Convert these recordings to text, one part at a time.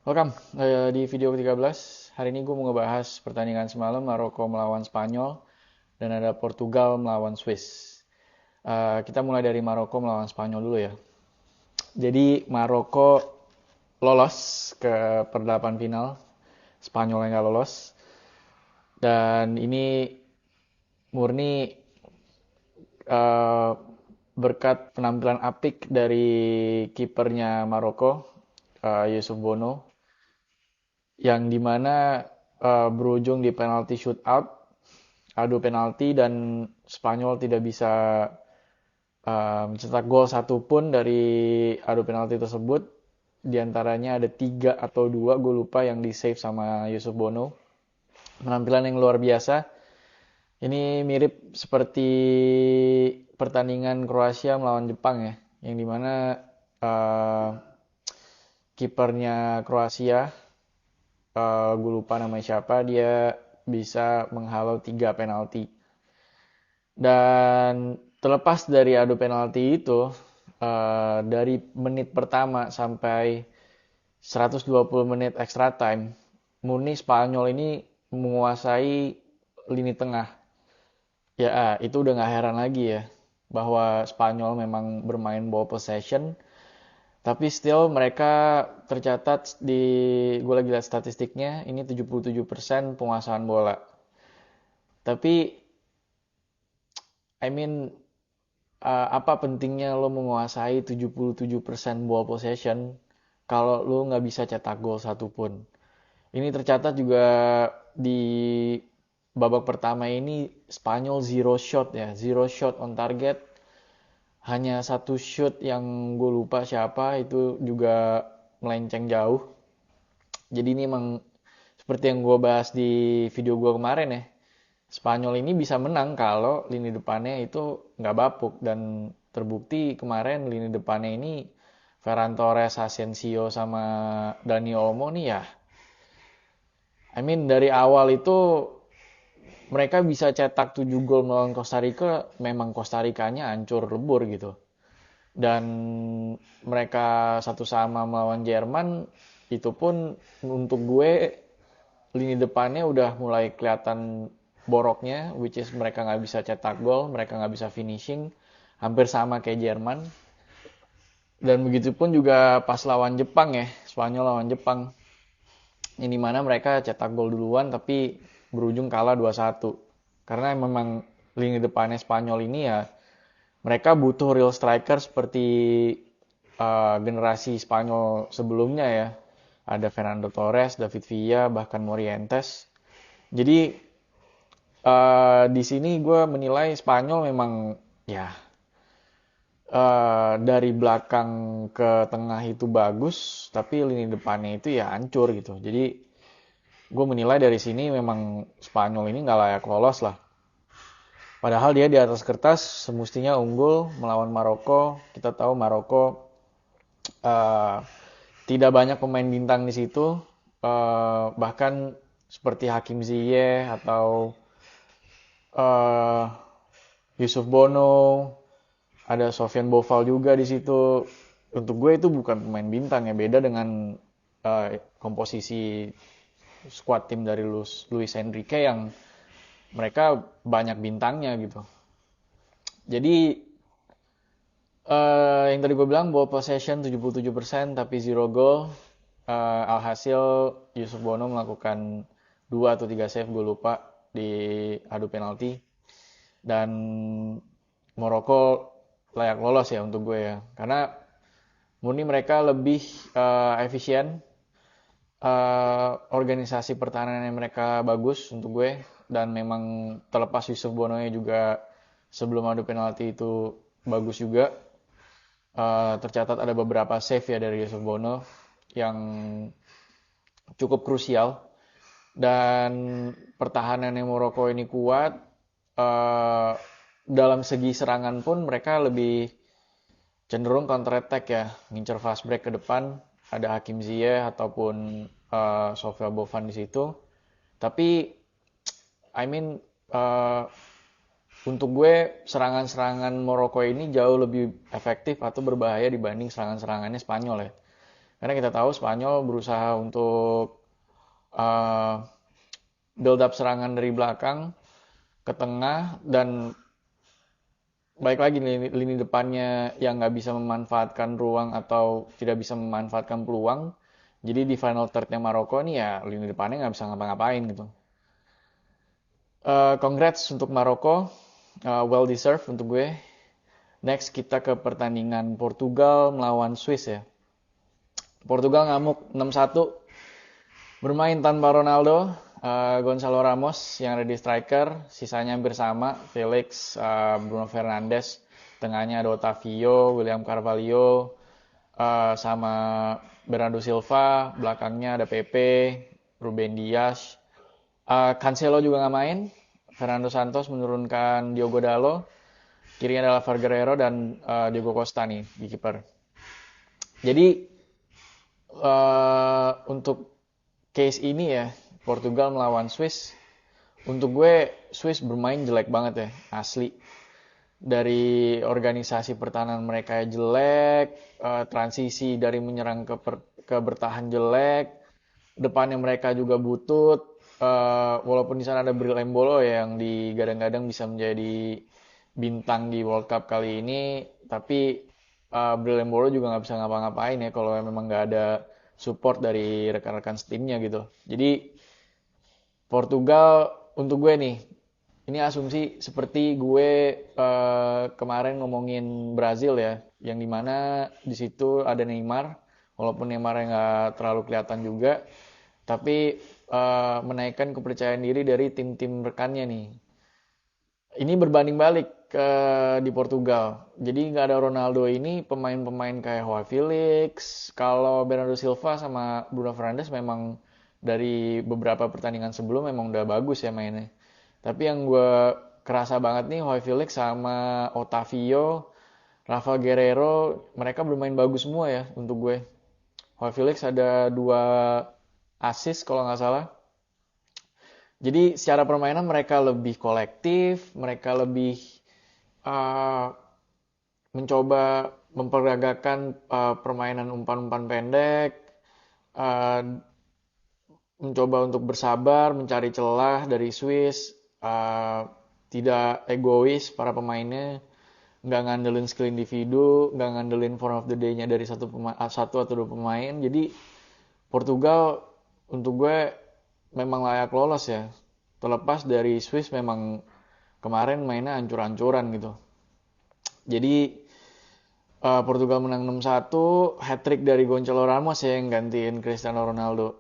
Welcome di video ke-13. Hari ini gue mau ngebahas pertandingan semalam Maroko melawan Spanyol dan ada Portugal melawan Swiss. Kita mulai dari Maroko melawan Spanyol dulu ya. Jadi Maroko lolos ke perdelapan final, Spanyol yang nggak lolos. Dan ini murni uh, berkat penampilan apik dari kipernya Maroko, Yusuf Bono, yang dimana berujung di penalti shootout, adu penalti, dan Spanyol tidak bisa mencetak gol satupun dari adu penalti tersebut. Di antaranya ada 3 atau 2, gue lupa, yang di save sama Yusuf Bono. Penampilan yang luar biasa. Ini mirip seperti pertandingan Kroasia melawan Jepang ya, yang dimana uh, kipernya Kroasia, gue lupa namanya siapa, dia bisa menghalau 3 penalti. Dan terlepas dari adu penalti itu, dari menit pertama sampai 120 menit extra time, murni Spanyol ini menguasai lini tengah. Ya, itu udah nggak heran lagi ya, bahwa Spanyol memang bermain ball possession, tapi still mereka tercatat di, gue lagi lihat statistiknya, ini 77% penguasaan bola. Tapi, I mean, apa pentingnya lo menguasai 77% ball possession kalau lo nggak bisa cetak gol satupun. Ini tercatat juga di babak pertama ini Spanyol zero shot ya, zero shot on target. Hanya satu shoot yang gue lupa siapa, itu juga melenceng jauh. Jadi ini emang seperti yang gue bahas di video gue kemarin ya. Spanyol ini bisa menang kalau lini depannya itu nggak bapuk, dan terbukti kemarin lini depannya ini Ferran Torres, Asensio sama Dani Olmo nih ya. I mean dari awal itu mereka bisa cetak 7 gol melawan Costa Rica, memang Costa Ricanya hancur lebur gitu. Dan mereka satu sama melawan Jerman, itu pun untuk gue lini depannya udah mulai kelihatan boroknya, which is mereka nggak bisa cetak gol, mereka nggak bisa finishing, hampir sama kayak Jerman. Dan begitu pun juga pas lawan Jepang ya, Spanyol lawan Jepang, ini mana mereka cetak gol duluan tapi berujung kalah 2-1. Karena memang lini depannya Spanyol ini ya, mereka butuh real striker seperti generasi Spanyol sebelumnya ya. Ada Fernando Torres, David Villa, bahkan Morientes. Jadi di sini gue menilai Spanyol memang ya, dari belakang ke tengah itu bagus, tapi lini depannya itu ya hancur gitu. Jadi gue menilai dari sini memang Spanyol ini nggak layak lolos lah. Padahal dia di atas kertas semestinya unggul melawan Maroko. Kita tahu Maroko uh, tidak banyak pemain bintang di situ. Bahkan seperti Hakim Ziyech atau uh, Yusuf Bono, ada Sofian Boufal juga di situ. Untuk gue itu bukan pemain bintang ya, beda dengan komposisi squad tim dari Luis Enrique yang mereka banyak bintangnya gitu. Jadi yang tadi gue bilang ball possession 77% tapi zero goal. Alhasil Yusuf Bono melakukan 2 atau 3 save, gue lupa, di adu penalti. Dan Maroko layak lolos ya untuk gue ya. Karena murni mereka lebih efisien. Organisasi pertahanannya mereka bagus untuk gue. Dan memang terlepas Yusuf Bono juga sebelum adu penalti itu bagus juga. Tercatat ada beberapa save ya dari Yusuf Bono yang cukup krusial. Dan pertahanannya Maroko ini kuat. Uh, Dalam segi serangan pun mereka lebih cenderung counter attack ya, ngincer fast break ke depan. Ada Hakim Ziyech ataupun Sofia Bovan di situ. Tapi I mean uh, untuk gue serangan-serangan Maroko ini jauh lebih efektif atau berbahaya dibanding serangan-serangannya Spanyol ya. Karena kita tahu Spanyol berusaha untuk uh, build up serangan dari belakang ke tengah, dan baik lagi lini depannya yang nggak bisa memanfaatkan ruang atau tidak bisa memanfaatkan peluang. Jadi di final thirdnya Maroko nih ya lini depannya nggak bisa ngapa-ngapain gitu. Congrats untuk Maroko, well deserved untuk gue. Next kita ke pertandingan Portugal melawan Swiss ya. Portugal ngamuk 6-1, bermain tanpa Ronaldo, Gonzalo Ramos yang ada di striker, sisanya hampir sama, Felix, Bruno Fernandes, tengahnya ada Otavio, William Carvalho, sama Bernardo Silva, belakangnya ada Pepe, Ruben Dias, Cancelo juga nggak main, Fernando Santos menurunkan Diogo Dalot, kirinya adalah Guerrero dan Diego Costa nih di kiper. Jadi untuk case ini ya, Portugal melawan Swiss, untuk gue Swiss bermain jelek banget ya, asli. Dari organisasi pertahanan mereka jelek, transisi dari menyerang ke bertahan jelek, depannya mereka juga butut. Walaupun di sana ada Bril Embolo ya, yang digadang-gadang bisa menjadi bintang di World Cup kali ini, tapi Bril Embolo juga nggak bisa ngapa-ngapain ya kalau memang nggak ada support dari rekan-rekan timnya gitu. Jadi Portugal untuk gue nih, ini asumsi seperti gue kemarin ngomongin Brazil ya, yang dimana di situ ada Neymar, walaupun Neymar nggak terlalu kelihatan juga, tapi menaikkan kepercayaan diri dari tim-tim rekannya nih. Ini berbanding balik di Portugal. Jadi nggak ada Ronaldo ini, pemain-pemain kayak Joao Felix, kalau Bernardo Silva sama Bruno Fernandes memang dari beberapa pertandingan sebelum memang udah bagus ya mainnya. Tapi yang gue kerasa banget nih, Joao Felix sama Otavio, Rafael Guerrero, mereka bermain bagus semua ya untuk gue. Joao Felix ada 2 assist kalau nggak salah. Jadi secara permainan mereka lebih kolektif, mereka lebih uh, mencoba memperagakan permainan umpan-umpan pendek, uh, mencoba untuk bersabar, mencari celah dari Swiss, tidak egois para pemainnya, nggak ngandelin skill individu, nggak ngandelin form of the day-nya dari satu atau 2 pemain. Jadi Portugal untuk gue memang layak lolos ya. Terlepas dari Swiss memang kemarin mainnya ancur-ancuran gitu. Jadi Portugal menang 6-1, hat-trick dari Gonzalo Ramos ya yang gantiin Cristiano Ronaldo.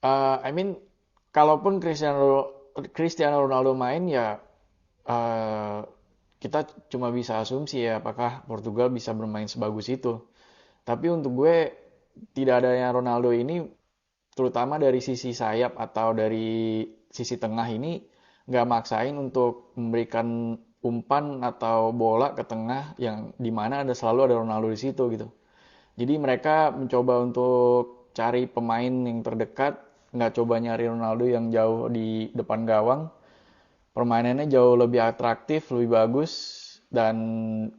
I mean, kalaupun Cristiano Ronaldo main ya uh, kita cuma bisa asumsi ya apakah Portugal bisa bermain sebagus itu. Tapi untuk gue tidak adanya Ronaldo ini, terutama dari sisi sayap atau dari sisi tengah ini, nggak maksain untuk memberikan umpan atau bola ke tengah yang dimana selalu ada Ronaldo di situ gitu. Jadi mereka mencoba untuk cari pemain yang terdekat, nggak coba nyari Ronaldo yang jauh di depan gawang. Permainannya jauh lebih atraktif, lebih bagus. Dan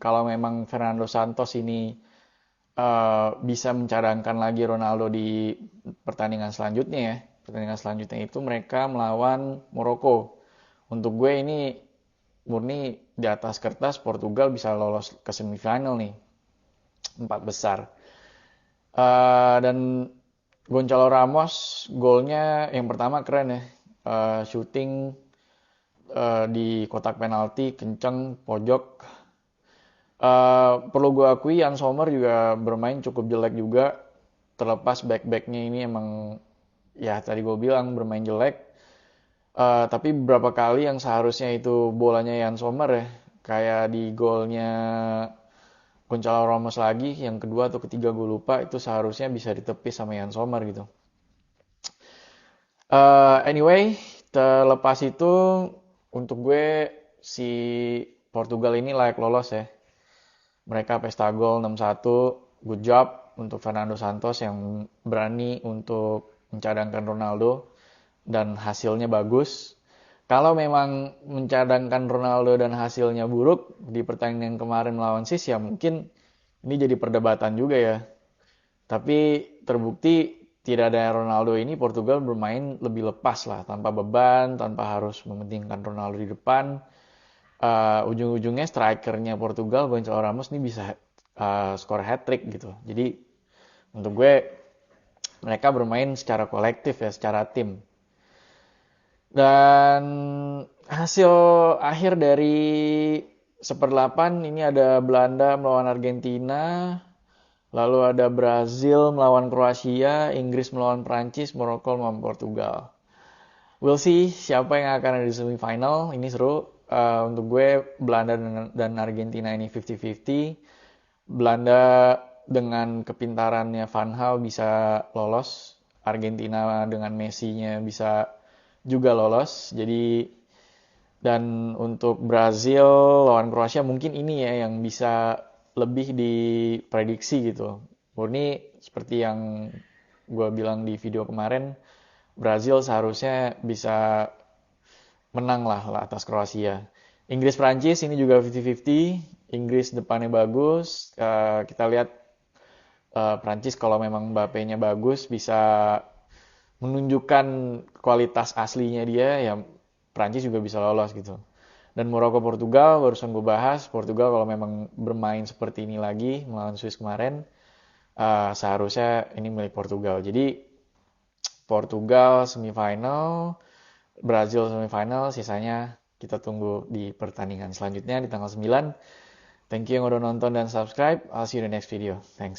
kalau memang Fernando Santos ini bisa mencadangkan lagi Ronaldo di pertandingan selanjutnya ya. Pertandingan selanjutnya itu mereka melawan Maroko. Untuk gue ini murni di atas kertas Portugal bisa lolos ke semifinal nih. 4 besar. Dan Gonzalo Ramos golnya yang pertama keren ya, shooting di kotak penalti kenceng pojok. Perlu gue akui Jan Sommer juga bermain cukup jelek juga, terlepas back-backnya ini emang ya tadi gue bilang bermain jelek. Tapi beberapa kali yang seharusnya itu bolanya Jan Sommer ya, kayak di golnya Gonzalo Ramos lagi, yang kedua atau ketiga gue lupa, itu seharusnya bisa ditepis sama Jan Sommer gitu. Anyway, terlepas itu, untuk gue si Portugal ini layak lolos ya. Mereka pesta gol 6-1, good job untuk Fernando Santos yang berani untuk mencadangkan Ronaldo dan hasilnya bagus. Kalau memang mencadangkan Ronaldo dan hasilnya buruk di pertandingan kemarin melawan Sis ya mungkin ini jadi perdebatan juga ya. Tapi terbukti tidak ada Ronaldo ini Portugal bermain lebih lepas lah, tanpa beban, tanpa harus mementingkan Ronaldo di depan. Ujung-ujungnya strikernya Portugal, Gonçalo Ramos ini bisa skor hat-trick gitu. Jadi untuk gue mereka bermain secara kolektif ya, secara tim. Dan hasil akhir dari seperdelapan ini ada Belanda melawan Argentina, lalu ada Brazil melawan Kroasia, Inggris melawan Prancis, Maroko melawan Portugal. We'll see siapa yang akan ada di semifinal. Ini seru. Untuk gue Belanda dan Argentina ini 50-50. Belanda dengan kepintarannya Van Gaal bisa lolos. Argentina dengan Messi-nya bisa juga lolos. Jadi dan untuk Brazil lawan Kroasia mungkin ini ya yang bisa lebih diprediksi gitu. Murni seperti yang gue bilang di video kemarin, Brazil seharusnya bisa menang lah atas Kroasia. Inggris Prancis ini juga 50-50. Inggris depannya bagus. Kita lihat Prancis kalau memang Mbappe-nya bagus bisa menunjukkan kualitas aslinya dia, ya Prancis juga bisa lolos gitu. Dan Maroko Portugal barusan gue bahas, Portugal kalau memang bermain seperti ini lagi melawan Swiss kemarin, seharusnya ini milik Portugal. Jadi Portugal semifinal, Brazil semifinal, sisanya kita tunggu di pertandingan selanjutnya di tanggal 9. Thank you yang udah nonton dan subscribe. I'll see you in the next video. Thanks.